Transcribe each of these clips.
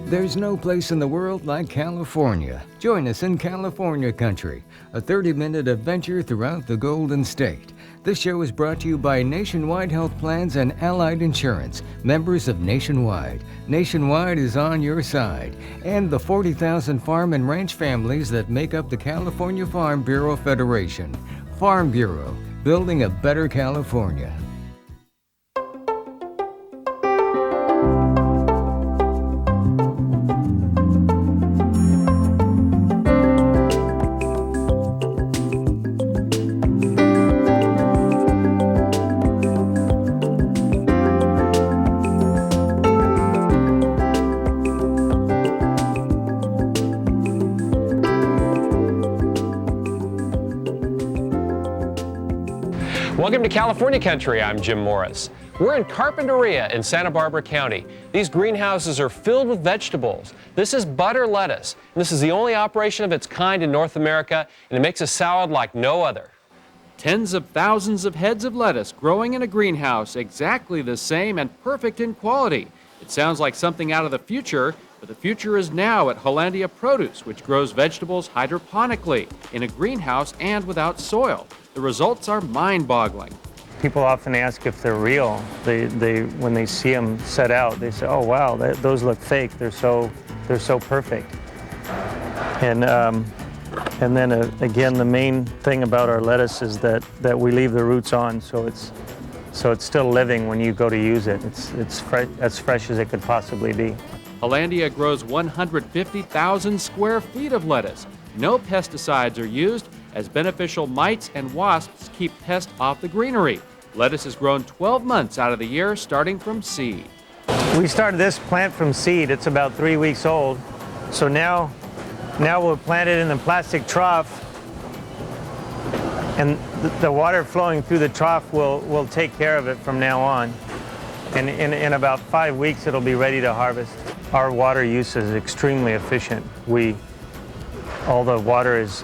There's no place in the world like California. Join us in California Country, a 30-minute adventure throughout the Golden State. This show is brought to you by Nationwide Health Plans and Allied Insurance, members of Nationwide. Nationwide is on your side. And the 40,000 farm and ranch families that make up the California Farm Bureau Federation. Farm Bureau, building a better California. Welcome to California Country. I'm Jim Morris. We're in Carpinteria in Santa Barbara County. These greenhouses are filled with vegetables. This is butter lettuce, and this is the only operation of its kind in North America, and it makes a salad like no other. Tens of thousands of heads of lettuce growing in a greenhouse, exactly the same and perfect in quality. It sounds like something out of the future, but the future is now at Hollandia Produce, which grows vegetables hydroponically in a greenhouse and without soil. The results are mind-boggling. People often ask if they're real. When they see them set out, they say, "Oh wow, those look fake. They're so perfect." And then again, the main thing about our lettuce is that we leave the roots on, so it's still living when you go to use it. It's as fresh as it could possibly be. Hollandia grows 150,000 square feet of lettuce. No pesticides are used, as beneficial mites and wasps keep pests off the greenery. Lettuce is grown 12 months out of the year, starting from seed. We started this plant from seed. It's about 3 weeks old. So now we'll plant it in the plastic trough, and the water flowing through the trough will take care of it from now on. And in about 5 weeks, it'll be ready to harvest. Our water use is extremely efficient. All the water is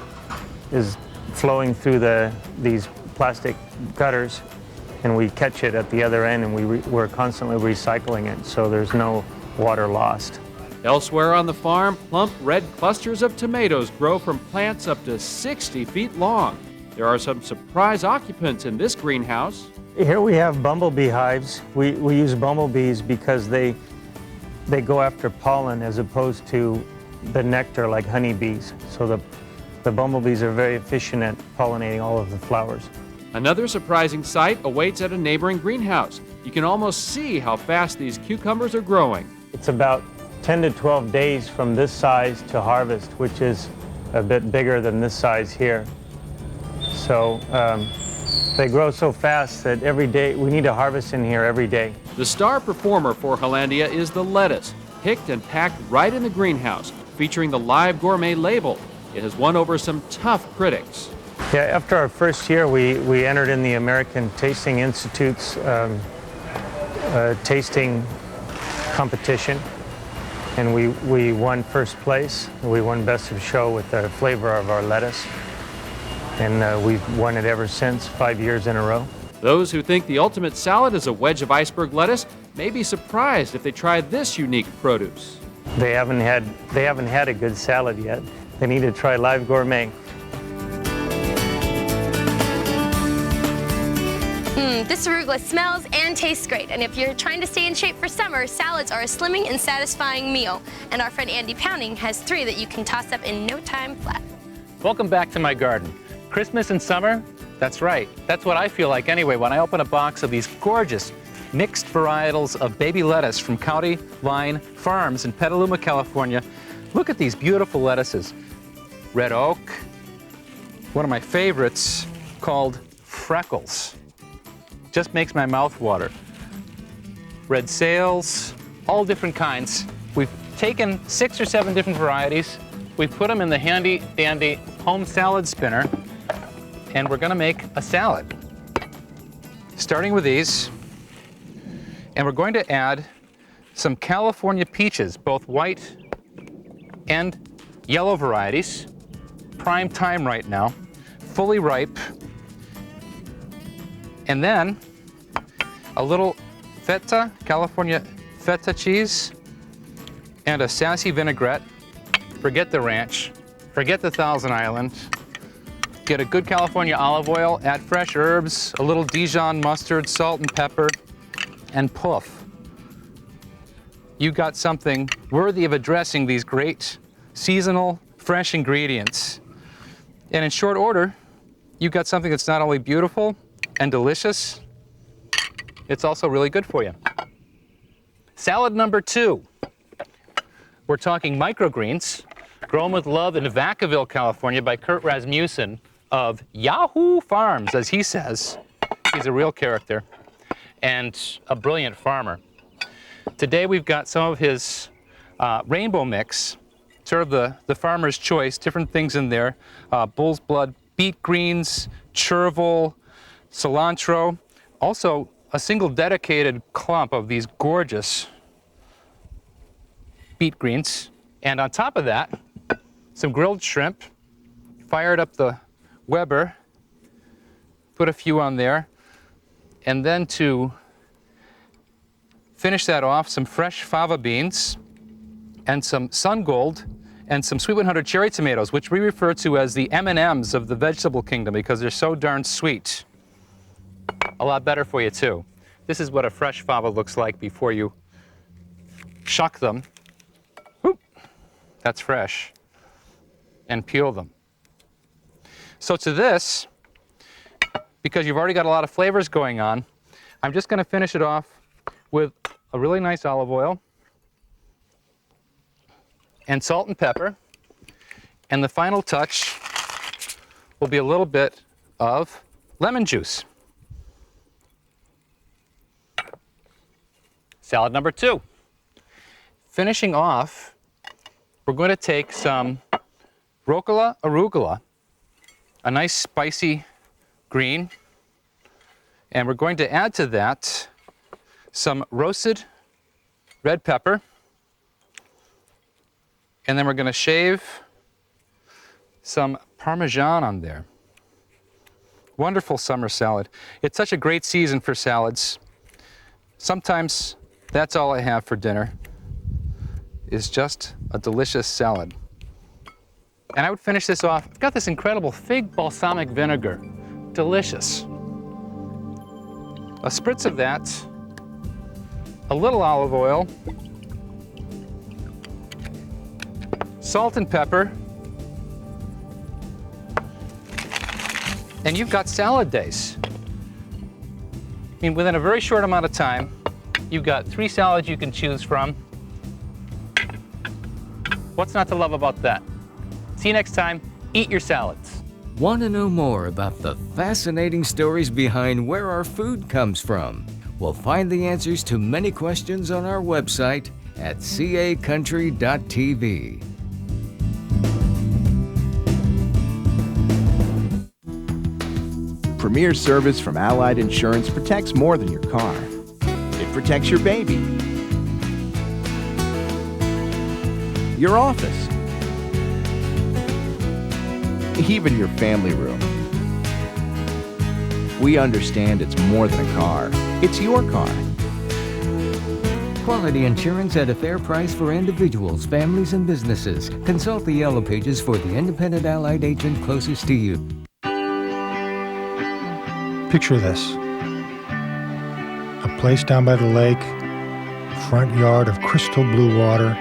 flowing through these plastic gutters, and we catch it at the other end, and we're constantly recycling it, so there's no water lost. Elsewhere on the farm, plump red clusters of tomatoes grow from plants up to 60 feet long. There are some surprise occupants in this greenhouse. Here we have bumblebee hives. We use bumblebees because they go after pollen as opposed to the nectar like honeybees. So the bumblebees are very efficient at pollinating all of the flowers. Another surprising sight awaits at a neighboring greenhouse. You can almost see how fast these cucumbers are growing. It's about 10 to 12 days from this size to harvest, which is a bit bigger than this size here. So they grow so fast that every day we need to harvest in here every day. The star performer for Hollandia is the lettuce, picked and packed right in the greenhouse, featuring the Live Gourmet label. It has won over some tough critics. Yeah, after our first year, we entered in the American Tasting Institute's tasting competition, and we won first place. We won Best of Show with the flavor of our lettuce, and we've won it ever since, 5 years in a row. Those who think the ultimate salad is a wedge of iceberg lettuce may be surprised if they try this unique produce. They haven't had a good salad yet. They need to try Live Gourmet. This arugula smells and tastes great, and if you're trying to stay in shape for summer, salads are a slimming and satisfying meal. And our friend Andy Pounding has 3 that you can toss up in no time flat. Welcome back to my garden. Christmas and summer? That's right. That's what I feel like anyway when I open a box of these gorgeous mixed varietals of baby lettuce from County Line Farms in Petaluma, California. Look at these beautiful lettuces. Red oak, one of my favorites called Freckles. Just makes my mouth water. Red sails, all different kinds. We've taken 6 or 7 different varieties. We've put them in the handy dandy home salad spinner, and we're gonna make a salad. Starting with these, and we're going to add some California peaches, both white and yellow varieties. Prime time right now, fully ripe. And then a little feta, California feta cheese, and a sassy vinaigrette. Forget the ranch, forget the Thousand Island. Get a good California olive oil, add fresh herbs, a little Dijon mustard, salt and pepper, and poof. You got something worthy of addressing these great seasonal, fresh ingredients. And in short order, you got something that's not only beautiful and delicious, it's also really good for you. Salad number 2. We're talking microgreens, grown with love in Vacaville, California by Kurt Rasmussen of Yahoo Farms, as he says. He's a real character and a brilliant farmer. Today we've got some of his rainbow mix, sort of the farmer's choice, different things in there. Bull's blood, beet greens, chervil, cilantro. Also a single dedicated clump of these gorgeous beet greens. And on top of that, some grilled shrimp. Fired up the Weber, put a few on there. And then to finish that off, some fresh fava beans and some sun gold and some sweet 100 cherry tomatoes, which we refer to as the M&Ms of the vegetable kingdom because they're so darn sweet. A lot better for you too. This is what a fresh fava looks like before you shuck them. Whoop, that's fresh. And peel them. So to this, because you've already got a lot of flavors going on, I'm just going to finish it off with a really nice olive oil and salt and pepper. And the final touch will be a little bit of lemon juice. Salad number 2. Finishing off, we're going to take some rucola arugula, a nice spicy green, and we're going to add to that some roasted red pepper, and then we're going to shave some Parmesan on there. Wonderful summer salad. It's such a great season for salads. Sometimes that's all I have for dinner, is just a delicious salad. And I would finish this off. I've got this incredible fig balsamic vinegar. Delicious. A spritz of that, a little olive oil, salt and pepper, and you've got salad days. I mean, within a very short amount of time, you've got 3 salads you can choose from. What's not to love about that? See you next time. Eat your salads. Want to know more about the fascinating stories behind where our food comes from? We'll find the answers to many questions on our website at cacountry.tv. Premier service from Allied Insurance protects more than your car. It protects your baby, your office, even your family room. We understand it's more than a car. It's your car. Quality insurance at a fair price for individuals, families, and businesses. Consult the Yellow Pages for the independent Allied agent closest to you. Picture this. A place down by the lake, front yard of crystal blue water,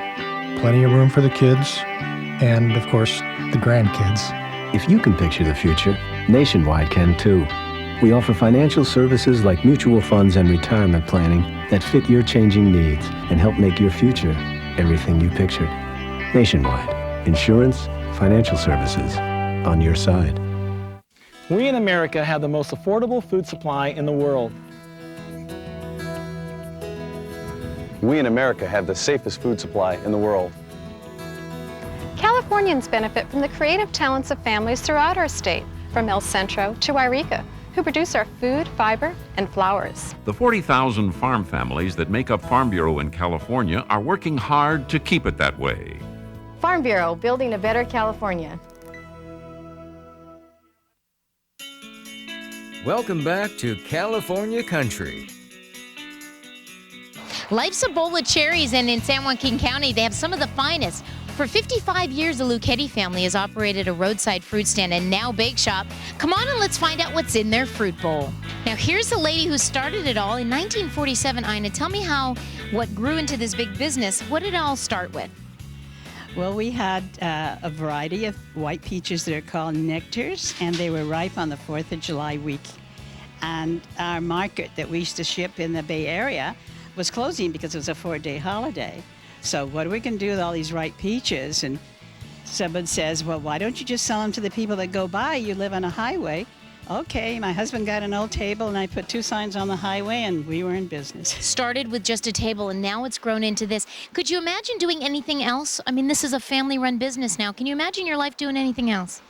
plenty of room for the kids, and of course, the grandkids. If you can picture the future, Nationwide can too. We offer financial services like mutual funds and retirement planning that fit your changing needs and help make your future everything you pictured. Nationwide. Insurance, financial services. On your side. We in America have the most affordable food supply in the world. We in America have the safest food supply in the world. Californians benefit from the creative talents of families throughout our state, from El Centro to Yreka, who produce our food, fiber, and flowers. The 40,000 farm families that make up Farm Bureau in California are working hard to keep it that way. Farm Bureau, building a better California. Welcome back to California Country. Life's a bowl of cherries, and in San Joaquin County, they have some of the finest. For 55 years, the Lucchetti family has operated a roadside fruit stand and now bake shop. Come on and let's find out what's in their fruit bowl. Now, here's the lady who started it all in 1947. Ina, tell me what grew into this big business. What did it all start with? Well, we had a variety of white peaches that are called nectars, and they were ripe on the 4th of July week. And our market that we used to ship in the Bay Area was closing because it was a 4-day holiday. So what are we going to do with all these ripe peaches? And someone says, well, why don't you just sell them to the people that go by? You live on a highway. Okay, my husband got an old table and I put 2 signs on the highway and we were in business. Started with just a table and now it's grown into this. Could you imagine doing anything else? I mean, this is a family-run business now. Can you imagine your life doing anything else?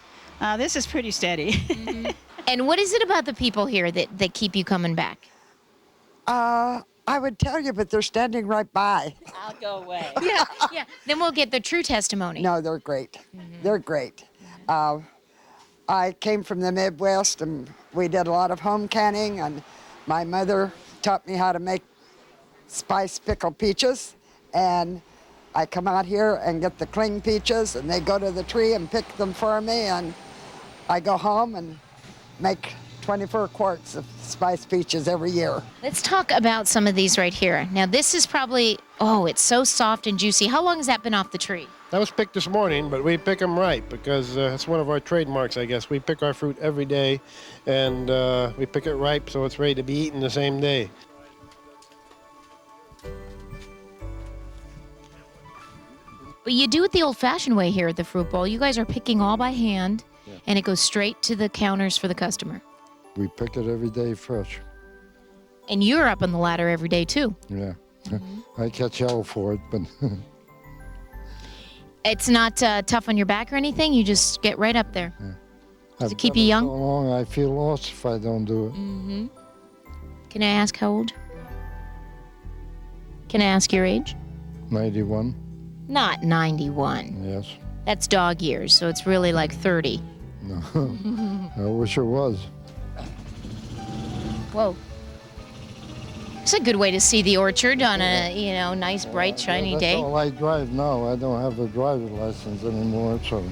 This is pretty steady. Mm-hmm. And what is it about the people here that keep you coming back? I would tell you, but they're standing right by. I'll go away. Yeah. Then we'll get the true testimony. No, they're great. They're great. I came from the Midwest, and we did a lot of home canning, and my mother taught me how to make spice pickled peaches, and I come out here and get the cling peaches, and they go to the tree and pick them for me, and I go home and make 24 quarts of spiced peaches every year. Let's talk about some of these right here. Now, this is probably, it's so soft and juicy. How long has that been off the tree? That was picked this morning, but we pick them ripe because it's one of our trademarks, I guess. We pick our fruit every day, and we pick it ripe so it's ready to be eaten the same day. But you do it the old-fashioned way here at the Fruit Bowl. You guys are picking all by hand, and it goes straight to the counters for the customer. We pick it every day fresh. And you're up on the ladder every day, too. Yeah. I catch hell for it, but... It's not tough on your back or anything? You just get right up there. Yeah. Does it keep you young? So long, I feel lost if I don't do it. Mm-hmm. Can I ask how old? Can I ask your age? 91. Not 91. Yes. That's dog years, so it's really like 30. No. I wish it was. Whoa. It's a good way to see the orchard on a, nice, bright, shiny day. That's all I drive now. I don't have a driver's license anymore, so...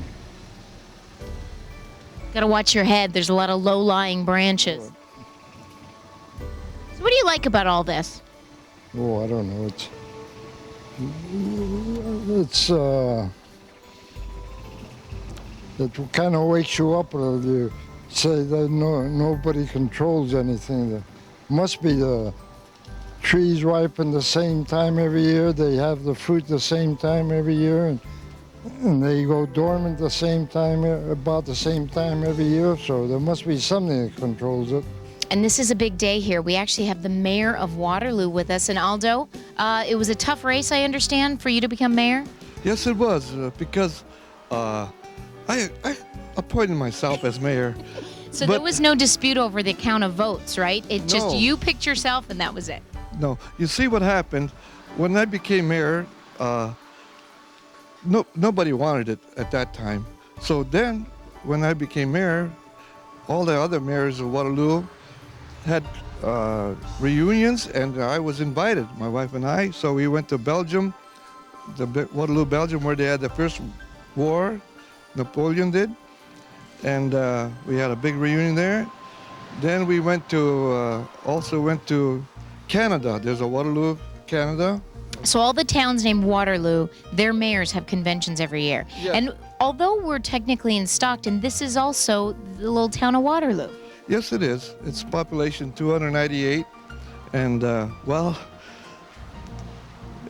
Gotta watch your head. There's a lot of low-lying branches. So what do you like about all this? Oh, I don't know. It kind of wakes you up when you say that nobody controls anything. There must be the trees ripen the same time every year. They have the fruit the same time every year, and they go dormant the same time, about the same time every year. So there must be something that controls it. And this is a big day here. We actually have the mayor of Waterloo with us. And Aldo, it was a tough race, I understand, for you to become mayor? Yes, it was, because I appointed myself as mayor. So there was no dispute over the count of votes, right? Just you picked yourself and that was it. No, you see what happened when I became mayor. Nobody wanted it at that time. So then, when I became mayor, all the other mayors of Waterloo had reunions, and I was invited, my wife and I. So we went to Belgium, Waterloo, Belgium, where they had the first war. Napoleon did, and we had a big reunion there. Then we also went to Canada. There's a Waterloo, Canada. So all the towns named Waterloo, their mayors have conventions every year. Yes. And although we're technically in Stockton, this is also the little town of Waterloo. Yes, it is. It's population 298, and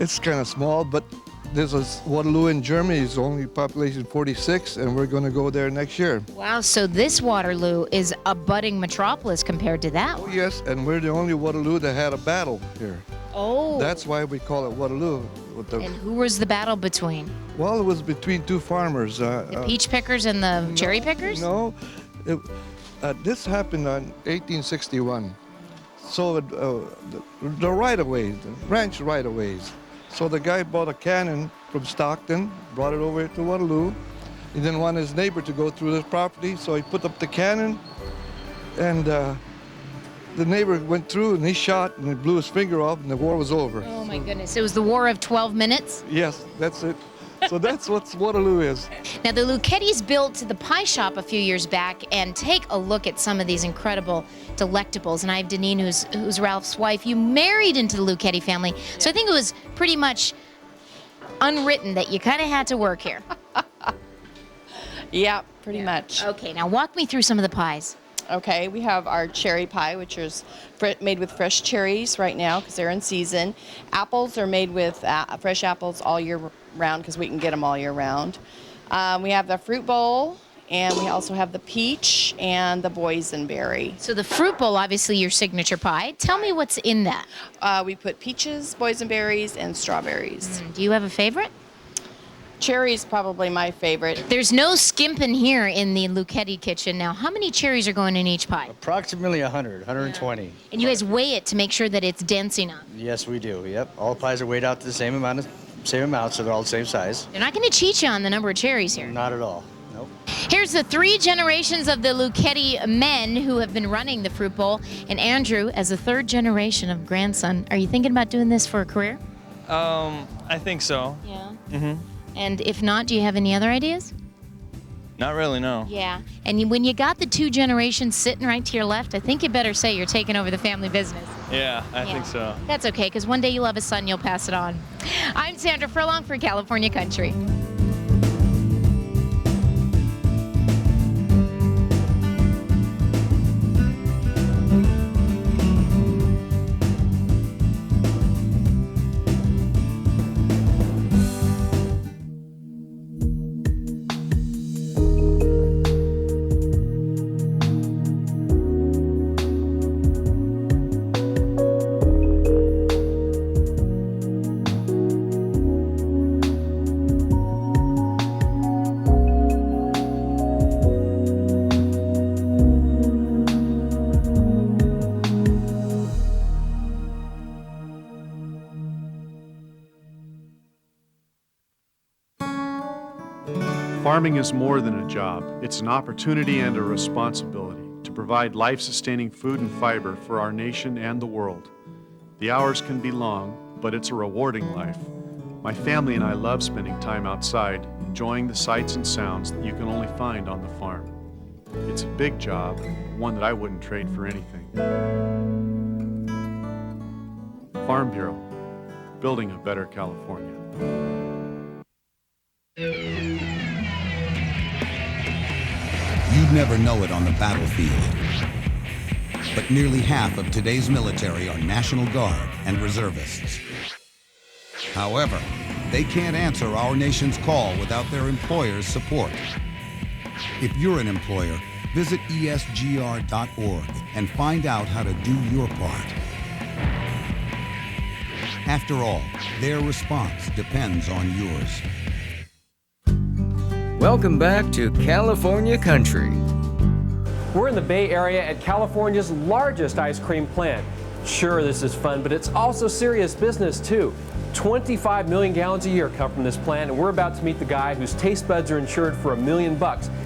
it's kind of small, but there's a Waterloo in Germany. It's only population 46, and we're going to go there next year. Wow, so this Waterloo is a budding metropolis compared to that one. Oh, yes, and we're the only Waterloo that had a battle here. Oh. That's why we call it Waterloo. And who was the battle between? Well, it was between two farmers. The peach pickers and the cherry pickers? No, this happened in 1861. So the right-of-ways, the ranch right-of-ways. So the guy bought a cannon from Stockton, brought it over to Waterloo. He didn't want his neighbor to go through his property, so he put up the cannon, and the neighbor went through and he shot and he blew his finger off and the war was over. Oh my goodness, it was the War of 12 Minutes? Yes, that's it. So that's what Waterloo is. Now the Lucchetis built the pie shop a few years back, and take a look at some of these incredible delectables. And I have Deneen, who's Ralph's wife. You married into the Lucchetti family, so I think it was pretty much unwritten that you kind of had to work here. Yeah, pretty much. Okay, now walk me through some of the pies. Okay, we have our cherry pie, which is made with fresh cherries right now because they're in season. Apples are made with fresh apples all year round because we can get them all year round. We have the fruit bowl, and we also have the peach and the boysenberry. So the fruit bowl, obviously your signature pie. Tell me what's in that. We put peaches, boysenberries, and strawberries. Do you have a favorite? Cherry's probably my favorite. There's no skimping here in the Lucchetti kitchen. Now, how many cherries are going in each pie? Approximately 100, 120. And you guys weigh it to make sure that it's dense enough. Yes, we do. Yep. All pies are weighed out to the same amount, so they're all the same size. They're not going to cheat you on the number of cherries here. Not at all. Nope. Here's the 3 generations of the Lucchetti men who have been running the fruit bowl. And Andrew, as a 3rd generation of grandson, are you thinking about doing this for a career? I think so. Yeah. Mm-hmm. And if not, do you have any other ideas? Not really, no. Yeah. And when you got the 2 generations sitting right to your left, I think you better say you're taking over the family business. Yeah, I think so. That's okay, because one day you'll have a son, you'll pass it on. I'm Sandra Furlong for California Country. Farming is more than a job. It's an opportunity and a responsibility to provide life-sustaining food and fiber for our nation and the world. The hours can be long, but it's a rewarding life. My family and I love spending time outside, enjoying the sights and sounds that you can only find on the farm. It's a big job, one that I wouldn't trade for anything. Farm Bureau, building a better California. You'd never know it on the battlefield, but nearly half of today's military are National Guard and reservists. However, they can't answer our nation's call without their employer's support. If you're an employer, visit esgr.org and find out how to do your part. After all, their response depends on yours. Welcome back to California Country. We're in the Bay Area at California's largest ice cream plant. Sure, this is fun, but it's also serious business too. 25 million gallons a year come from this plant, and we're about to meet the guy whose taste buds are insured for $1 million.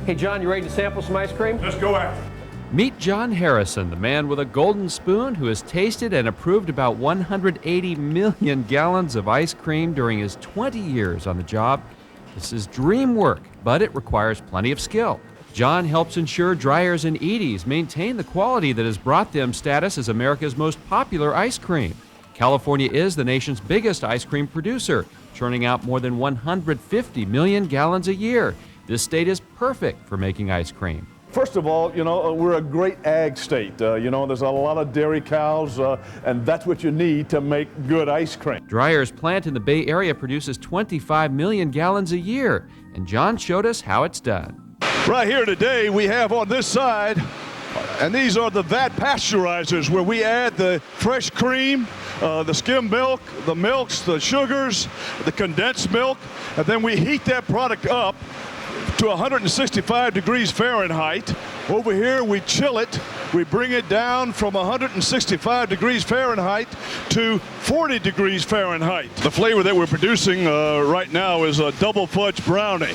Hey, John, you ready to sample some ice cream? Let's go after it. Meet John Harrison, the man with a golden spoon who has tasted and approved about 180 million gallons of ice cream during his 20 years on the job. This is dream work, but it requires plenty of skill. John helps ensure Dreyer's and Edie's maintain the quality that has brought them status as America's most popular ice cream. California is the nation's biggest ice cream producer, churning out more than 150 million gallons a year. This state is perfect for making ice cream. First of all, we're a great ag state. There's a lot of dairy cows, and that's what you need to make good ice cream. Dreyer's plant in the Bay Area produces 25 million gallons a year, and John showed us how it's done. Right here today, we have on this side, and these are the vat pasteurizers where we add the fresh cream, the skim milk, the milks, the sugars, the condensed milk, and then we heat that product up to 165 degrees Fahrenheit. Over here we chill it. We bring it down from 165 degrees Fahrenheit to 40 degrees Fahrenheit. The flavor that we're producing right now is a double fudge brownie.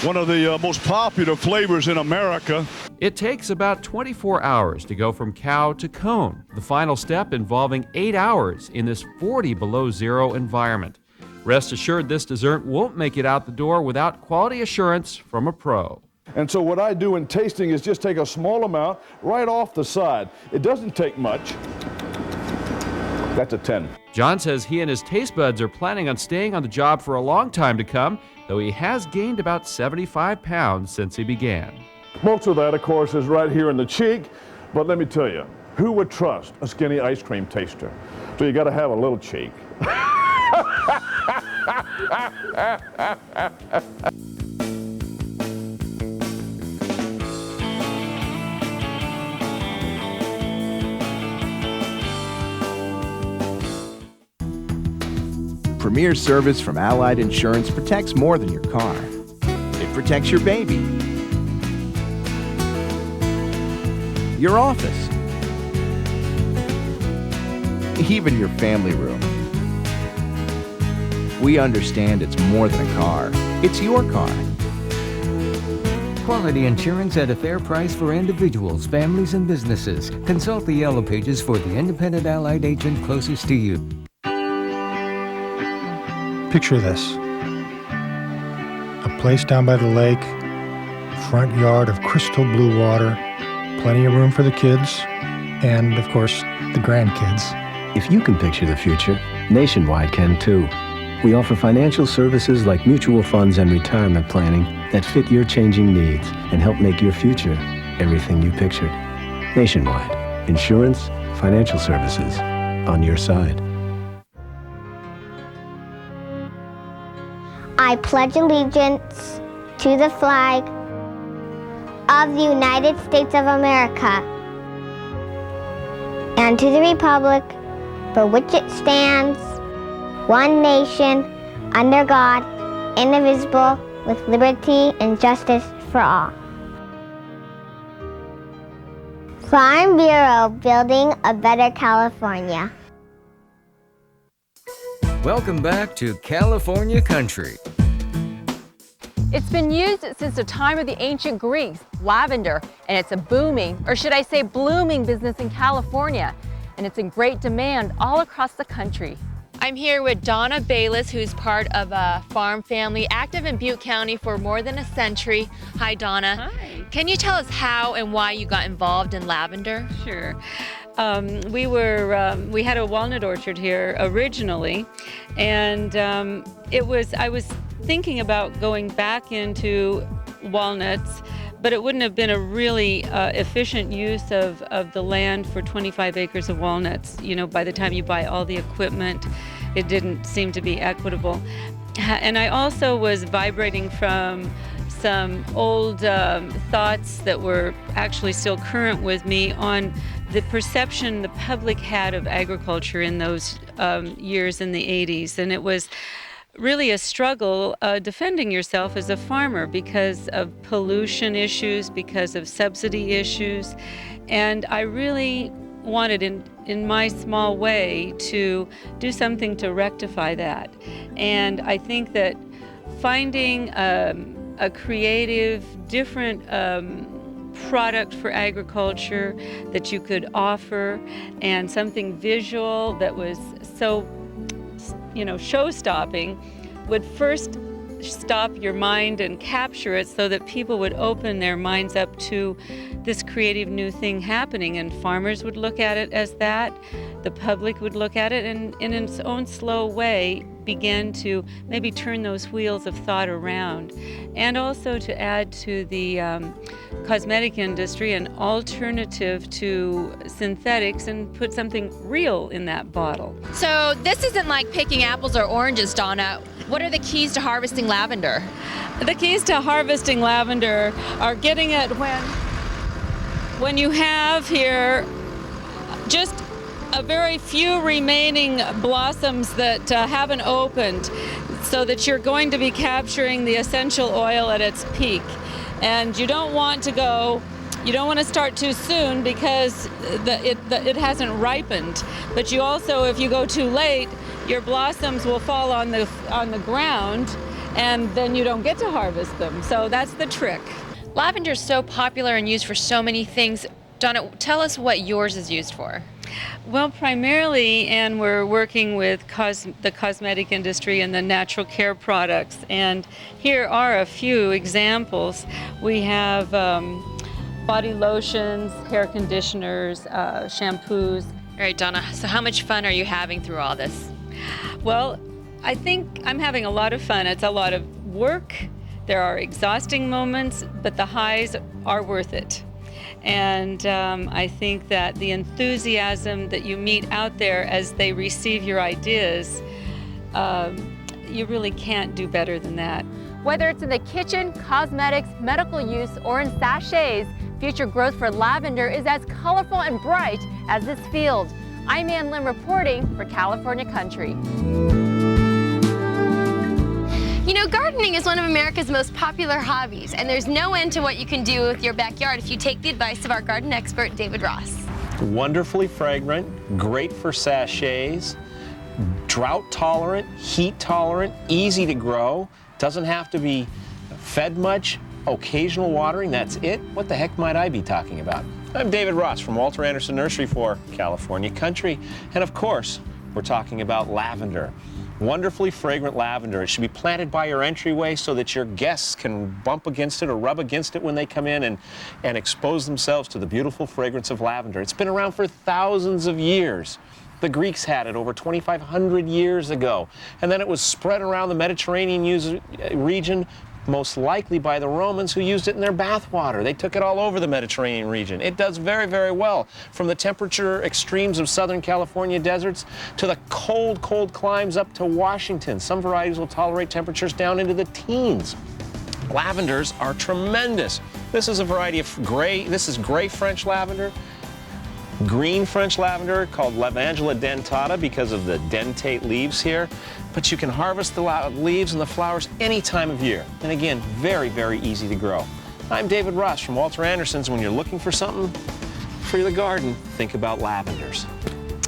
one of the most popular flavors in America. It takes about 24 hours to go from cow to cone, the final step involving 8 hours in this 40 below zero environment. Rest assured this dessert won't make it out the door without quality assurance from a pro. And so what I do in tasting is just take a small amount right off the side. It doesn't take much. That's a 10. John says he and his taste buds are planning on staying on the job for a long time to come, though he has gained about 75 pounds since he began. Most of that, of course, is right here in the cheek. But let me tell you, who would trust a skinny ice cream taster? So you got to have a little cheek. Premier service from Allied Insurance protects more than your car. It protects your baby, your office, even your family room. We understand it's more than a car. It's your car. Quality insurance at a fair price for individuals, families, and businesses. Consult the Yellow Pages for the independent Allied agent closest to you. Picture this. A place down by the lake, front yard of crystal blue water, plenty of room for the kids, and, of course, the grandkids. If you can picture the future, Nationwide can too. We offer financial services like mutual funds and retirement planning that fit your changing needs and help make your future everything you pictured. Nationwide. Insurance, financial services, on your side. I pledge allegiance to the flag of the United States of America and to the republic for which it stands, one nation, under God, indivisible, with liberty and justice for all. Farm Bureau, building a better California. Welcome back to California Country. It's been used since the time of the ancient Greeks, lavender, and it's a booming, or should I say blooming, business in California, and it's in great demand all across the country. I'm here with Donna Bayless, who's part of a farm family active in Butte County for more than a century. Hi, Donna. Hi. Can you tell us how and why you got involved in lavender? Sure. We had a walnut orchard here originally, and I was thinking about going back into walnuts, but it wouldn't have been a really efficient use of the land for 25 acres of walnuts. You know, by the time you buy all the equipment, it didn't seem to be equitable. And I also was vibrating from some old thoughts that were actually still current with me on the perception the public had of agriculture in those years in the 80s. And it was really a struggle defending yourself as a farmer because of pollution issues, because of subsidy issues. And I really wanted, in my small way, to do something to rectify that. And I think that finding a creative, different product for agriculture that you could offer, and something visual that was so, show-stopping, would first stop your mind and capture it so that people would open their minds up to this creative new thing happening, and farmers would look at it as that, the public would look at it, and in its own slow way begin to maybe turn those wheels of thought around, and also to add to the cosmetic industry an alternative to synthetics and put something real in that bottle. So this isn't like picking apples or oranges, Donna. What are the keys to harvesting lavender? The keys to harvesting lavender are getting it when you have here just a very few remaining blossoms that haven't opened, so that you're going to be capturing the essential oil at its peak. And you don't want to start too soon because it hasn't ripened. But you also, if you go too late, your blossoms will fall on the ground, and then you don't get to harvest them. So that's the trick. Lavender is so popular and used for so many things. Donna, tell us what yours is used for. Well, primarily, and we're working with the cosmetic industry and the natural care products. And here are a few examples. We have body lotions, hair conditioners, shampoos. All right, Donna, so how much fun are you having through all this? Well, I think I'm having a lot of fun. It's a lot of work. There are exhausting moments, but the highs are worth it. And I think that the enthusiasm that you meet out there as they receive your ideas, you really can't do better than that. Whether it's in the kitchen, cosmetics, medical use, or in sachets, future growth for lavender is as colorful and bright as this field. I'm Ann Lim reporting for California Country. You know, gardening is one of America's most popular hobbies, and there's no end to what you can do with your backyard if you take the advice of our garden expert, David Ross. Wonderfully fragrant, great for sachets, drought tolerant, heat tolerant, easy to grow, doesn't have to be fed much, occasional watering, that's it. What the heck might I be talking about? I'm David Ross from Walter Anderson Nursery for California Country, and of course, we're talking about lavender. Wonderfully fragrant lavender. It should be planted by your entryway so that your guests can bump against it or rub against it when they come in and expose themselves to the beautiful fragrance of lavender. It's been around for thousands of years. The Greeks had it over 2,500 years ago, and then it was spread around the Mediterranean region, most likely by the Romans, who used it in their bath water. They took it all over the Mediterranean region. It does very, very well, from the temperature extremes of Southern California deserts to the cold, cold climes up to Washington. Some varieties will tolerate temperatures down into the teens. Lavenders are tremendous. This is a variety of gray. This is gray French lavender. Green French lavender called Lavandula dentata because of the dentate leaves here. But you can harvest the leaves and the flowers any time of year. And again, very, very easy to grow. I'm David Ross from Walter Anderson's. When you're looking for something for the garden, think about lavenders.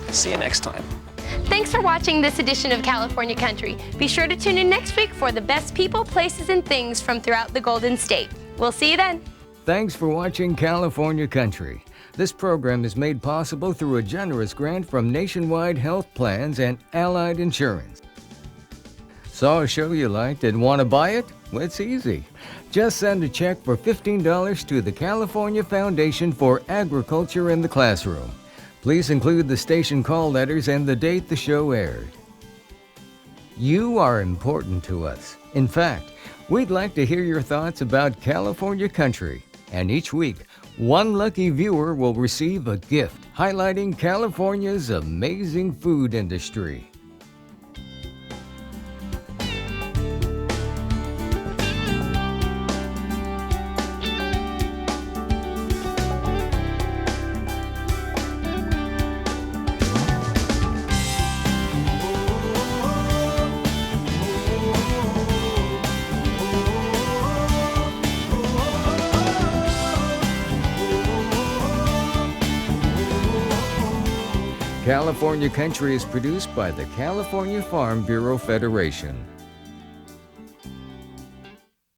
See you next time. Thanks for watching this edition of California Country. Be sure to tune in next week for the best people, places, and things from throughout the Golden State. We'll see you then. Thanks for watching California Country. This program is made possible through a generous grant from Nationwide Health Plans and Allied Insurance. Saw a show you liked and want to buy it? Well, it's easy. Just send a check for $15 to the California Foundation for Agriculture in the Classroom. Please include the station call letters and the date the show aired. You are important to us. In fact, we'd like to hear your thoughts about California Country. And each week, one lucky viewer will receive a gift highlighting California's amazing food industry. California Country is produced by the California Farm Bureau Federation.